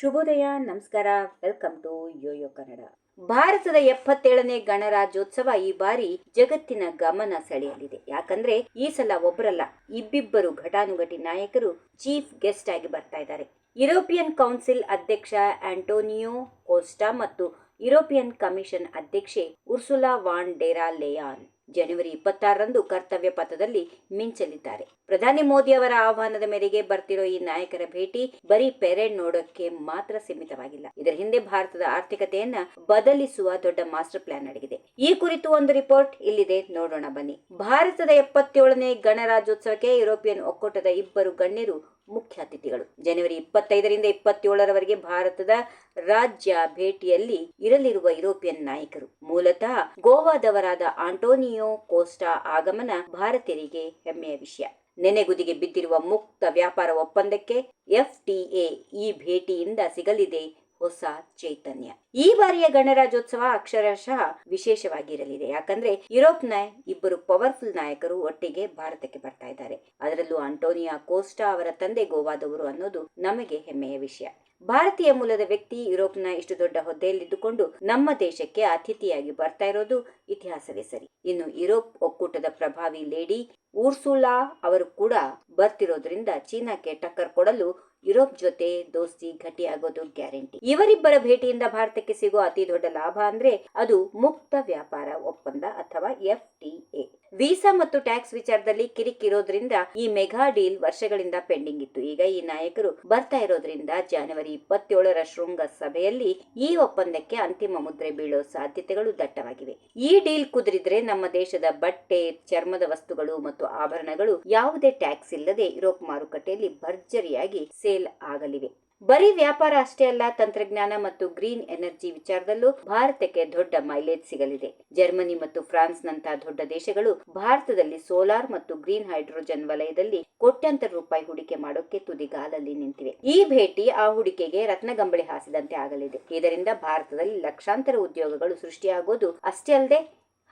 ಶುಭೋದಯ, ನಮಸ್ಕಾರ. Welcome to YoYo Kannada. ಭಾರತದ 77ನೇ ಗಣರಾಜ್ಯೋತ್ಸವ ಈ ಬಾರಿ ಜಗತ್ತಿನ ಗಮನ ಸೆಳೆಯಲಿದೆ. ಯಾಕಂದ್ರೆ ಈ ಸಲ ಒಬ್ಬರಲ್ಲ, ಇಬ್ಬಿಬ್ಬರು ಘಟಾನುಘಟಿ ನಾಯಕರು ಚೀಫ್ ಗೆಸ್ಟ್ ಆಗಿ ಬರ್ತಾ ಇದ್ದಾರೆ. ಯುರೋಪಿಯನ್ ಕೌನ್ಸಿಲ್ ಅಧ್ಯಕ್ಷ ಆಂಟೋನಿಯೋ ಕೋಸ್ಟಾ ಮತ್ತು ಯುರೋಪಿಯನ್ ಕಮಿಷನ್ ಅಧ್ಯಕ್ಷೆ ಉರ್ಸುಲಾ ವಾನ್ ಡೆರ್ ಲೆಯಾನ್ ಜನವರಿ 26ರಂದು ಕರ್ತವ್ಯ ಪಥದಲ್ಲಿ ಮಿಂಚಲಿದ್ದಾರೆ. ಪ್ರಧಾನಿ ಮೋದಿ ಅವರ ಆಹ್ವಾನದ ಮೇರೆಗೆ ಬರ್ತಿರೋ ಈ ನಾಯಕರ ಭೇಟಿ ಬರೀ ಪೆರೇಡ್ ನೋಡೋಕೆ ಮಾತ್ರ ಸೀಮಿತವಾಗಿಲ್ಲ. ಇದರ ಹಿಂದೆ ಭಾರತದ ಆರ್ಥಿಕತೆಯನ್ನ ಬದಲಿಸುವ ದೊಡ್ಡ ಮಾಸ್ಟರ್ ಪ್ಲಾನ್ ಅಡಗಿದೆ. ಈ ಕುರಿತು ಒಂದು ರಿಪೋರ್ಟ್ ಇಲ್ಲಿದೆ, ನೋಡೋಣ ಬನ್ನಿ. ಭಾರತದ 77ನೇ ಗಣರಾಜ್ಯೋತ್ಸವಕ್ಕೆ ಯುರೋಪಿಯನ್ ಒಕ್ಕೂಟದ ಇಬ್ಬರು ಗಣ್ಯರು ಮುಖ್ಯ ಅತಿಥಿಗಳು. ಜನವರಿ 25ರಿಂದ 27ರವರೆಗೆ ಭಾರತದ ರಾಜ್ಯ ಭೇಟಿಯಲ್ಲಿ ಇರಲಿರುವ ಯುರೋಪಿಯನ್ ನಾಯಕರು ಮೂಲತಃ ಗೋವಾದವರಾದ ಆಂಟೋನಿಯೋ ಕೋಸ್ಟಾ ಆಗಮನ ಭಾರತೀಯರಿಗೆ ಹೆಮ್ಮೆಯ ವಿಷಯ. ನೆನೆಗುದಿಗೆ ಬಿದ್ದಿರುವ ಮುಕ್ತ ವ್ಯಾಪಾರ ಒಪ್ಪಂದಕ್ಕೆ FTA ಈ ಭೇಟಿಯಿಂದ ಸಿಗಲಿದೆ ಹೊಸ ಚೈತನ್ಯ. ಈ ಬಾರಿಯ ಗಣರಾಜ್ಯೋತ್ಸವ ಅಕ್ಷರಶಃ ವಿಶೇಷವಾಗಿರಲಿದೆ. ಯಾಕಂದ್ರೆ ಯುರೋಪ್ನ ಇಬ್ಬರು ಪವರ್ಫುಲ್ ನಾಯಕರು ಒಟ್ಟಿಗೆ ಭಾರತಕ್ಕೆ ಬರ್ತಾ ಇದ್ದಾರೆ. ಅದರಲ್ಲೂ ಆಂಟೋನಿಯೋ ಕೋಸ್ಟಾ ಅವರ ತಂದೆ ಗೋವಾದವರು ಅನ್ನೋದು ನಮಗೆ ಹೆಮ್ಮೆಯ ವಿಷಯ. ಭಾರತೀಯ ಮೂಲದ ವ್ಯಕ್ತಿ ಯುರೋಪ್ನ ಇಷ್ಟು ದೊಡ್ಡ ಹುದ್ದೆಯಲ್ಲಿದ್ದುಕೊಂಡು ನಮ್ಮ ದೇಶಕ್ಕೆ ಅತಿಥಿಯಾಗಿ ಬರ್ತಾ ಇರೋದು ಇತಿಹಾಸವೇ ಸರಿ. ಇನ್ನು ಯುರೋಪ್ ಒಕ್ಕೂಟದ ಪ್ರಭಾವಿ ಲೇಡಿ ಉರ್ಸುಲಾ ಅವರು ಕೂಡ ಬರ್ತಿರೋದ್ರಿಂದ ಚೀನಾಕ್ಕೆ ಟಕ್ಕರ್ ಕೊಡಲು ಯುರೋಪ್ ಜೊತೆ ದೋಸ್ತಿ ಗಟ್ಟಿಯಾಗೋದು ಗ್ಯಾರಂಟಿ. ಇವರಿಬ್ಬರ ಭೇಟಿಯಿಂದ ಭಾರತಕ್ಕೆ ಸಿಗುವ ಅತಿ ದೊಡ್ಡ ಲಾಭ ಅಂದ್ರೆ ಅದು ಮುಕ್ತ ವ್ಯಾಪಾರ ಒಪ್ಪಂದ ಅಥವಾ FTA. ವೀಸಾ ಮತ್ತು ಟ್ಯಾಕ್ಸ್ ವಿಚಾರದಲ್ಲಿ ಕಿರಿಕಿರೋದ್ರಿಂದ ಈ ಮೆಗಾ ಡೀಲ್ ವರ್ಷಗಳಿಂದ ಪೆಂಡಿಂಗ್ ಇತ್ತು. ಈಗ ಈ ನಾಯಕರು ಬರ್ತಾ ಇರೋದ್ರಿಂದ ಜನವರಿ 27ರ ಶೃಂಗ ಸಭೆಯಲ್ಲಿ ಈ ಒಪ್ಪಂದಕ್ಕೆ ಅಂತಿಮ ಮುದ್ರೆ ಬೀಳೋ ಸಾಧ್ಯತೆಗಳು ದಟ್ಟವಾಗಿವೆ. ಈ ಡೀಲ್ ಕುದುರಿದ್ರೆ ನಮ್ಮ ದೇಶದ ಬಟ್ಟೆ, ಚರ್ಮದ ವಸ್ತುಗಳು ಮತ್ತು ಆಭರಣಗಳು ಯಾವುದೇ ಟ್ಯಾಕ್ಸ್ ಇಲ್ಲದೆ ಯುರೋಪ್ ಮಾರುಕಟ್ಟೆಯಲ್ಲಿ ಭರ್ಜರಿಯಾಗಿ ಸೇಲ್ ಆಗಲಿವೆ. ಬರೀ ವ್ಯಾಪಾರ ಅಷ್ಟೇ ಅಲ್ಲ, ತಂತ್ರಜ್ಞಾನ ಮತ್ತು ಗ್ರೀನ್ ಎನರ್ಜಿ ವಿಚಾರದಲ್ಲೂ ಭಾರತಕ್ಕೆ ದೊಡ್ಡ ಮೈಲೇಜ್ ಸಿಗಲಿದೆ. ಜರ್ಮನಿ ಮತ್ತು ಫ್ರಾನ್ಸ್ ನಂತಹ ದೊಡ್ಡ ದೇಶಗಳು ಭಾರತದಲ್ಲಿ ಸೋಲಾರ್ ಮತ್ತು ಗ್ರೀನ್ ಹೈಡ್ರೋಜನ್ ವಲಯದಲ್ಲಿ ಕೋಟ್ಯಾಂತರ ರೂಪಾಯಿ ಹೂಡಿಕೆ ಮಾಡೋಕೆ ತುದಿಗಾಲಲ್ಲಿ ನಿಂತಿವೆ. ಈ ಭೇಟಿ ಆ ಹೂಡಿಕೆಗೆ ರತ್ನಗಂಬಳಿ ಹಾಸಿದಂತೆ ಆಗಲಿದೆ. ಇದರಿಂದ ಭಾರತದಲ್ಲಿ ಲಕ್ಷಾಂತರ ಉದ್ಯೋಗಗಳು ಸೃಷ್ಟಿಯಾಗೋದು ಅಷ್ಟೇ ಅಲ್ಲದೆ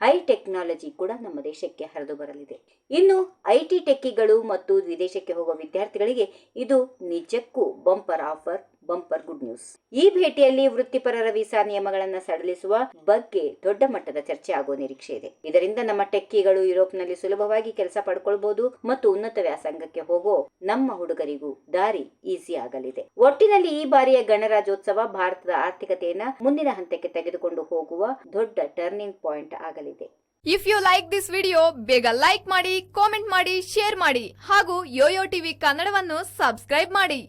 ಹೈ ಟೆಕ್ನಾಲಜಿ ಕೂಡ ನಮ್ಮ ದೇಶಕ್ಕೆ ಹರಿದು ಬರಲಿದೆ. ಇನ್ನು IT ಟೆಕ್ಕಿಗಳು ಮತ್ತು ವಿದೇಶಕ್ಕೆ ಹೋಗುವ ವಿದ್ಯಾರ್ಥಿಗಳಿಗೆ ಇದು ನಿಜಕ್ಕೂ bumper offer, bumper good news. ಈ ಭೇಟಿಯಲ್ಲಿ ವೃತ್ತಿಪರರ ವೀಸಾ ನಿಯಮಗಳನ್ನು ಸಡಿಲಿಸುವ ಬಗ್ಗೆ ದೊಡ್ಡ ಮಟ್ಟದ ಚರ್ಚೆ ಆಗುವ ನಿರೀಕ್ಷೆ ಇದೆ. ಇದರಿಂದ ನಮ್ಮ ಟೆಕ್ಕಿಗಳು ಯುರೋಪ್ನಲ್ಲಿ ಸುಲಭವಾಗಿ ಕೆಲಸ ಪಡ್ಕೊಳ್ಬಹುದು ಮತ್ತು ಉನ್ನತ ವ್ಯಾಸಂಗಕ್ಕೆ ಹೋಗೋ ನಮ್ಮ ಹುಡುಗರಿಗೂ ದಾರಿ ಈಸಿ ಆಗಲಿದೆ. ಒಟ್ಟಿನಲ್ಲಿ ಈ ಬಾರಿಯ ಗಣರಾಜ್ಯೋತ್ಸವ ಭಾರತದ ಆರ್ಥಿಕತೆಯನ್ನ ಮುಂದಿನ ಹಂತಕ್ಕೆ ತೆಗೆದುಕೊಂಡು ಹೋಗುವ ದೊಡ್ಡ ಟರ್ನಿಂಗ್ ಪಾಯಿಂಟ್ ಆಗಲಿದೆ. If you like this video, ಬೇಗ ಲೈಕ್ ಮಾಡಿ, ಕಾಮೆಂಟ್ ಮಾಡಿ, ಶೇರ್ ಮಾಡಿ ಹಾಗೂ ಯೋಯೋ ಟಿವಿ ಕನ್ನಡವನ್ನು ಸಬ್ಸ್ಕ್ರೈಬ್ ಮಾಡಿ.